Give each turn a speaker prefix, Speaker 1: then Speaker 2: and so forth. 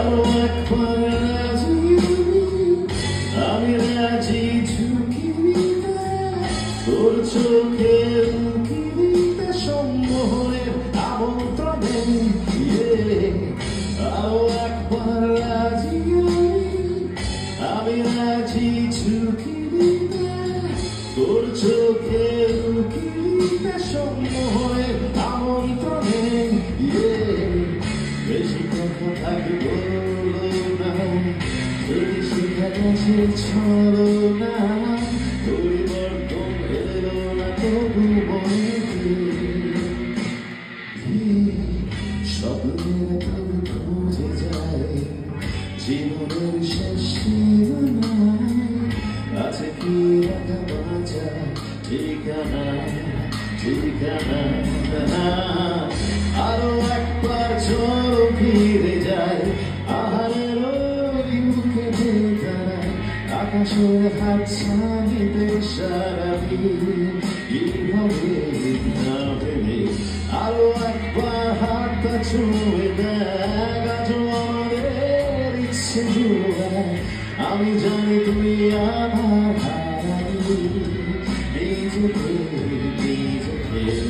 Speaker 1: আরো একবার রাজি আমি রাজি ঝুঁকি নিতে তোর চোখের উঁকি দিতে সম্মোহনের আমন্ত্রণে আরো একবার রাজি আমি রাজি ঝুঁকি দিতে তোর চোখের উঁকি দিতে সম্মোহনের আমন্ত্রণে বেশি কথা থাকি বললো না যদি শিখা গেছে ছড়ো না পরিবর্তন এলো না তবু মনেতে স্বপ্নের তবু খুঁজে যায় জীবনের শেষ সীমানায় আছে কি রাখা বাঁচা ঠিকানা ঠিকানা আরো একবার চলো ফিরে যায় আহারের ওই মুখে দাঁড়ায় আকাশের হাত ছানিতে সারা কিভাবে না ভেবে আরো একবার হাতটা ছুঁয়ে দেখ আজ আমাদের ইচ্ছে জুড়ায় আমি জানি তুই আমার হারাই নিজেকে নিজেকে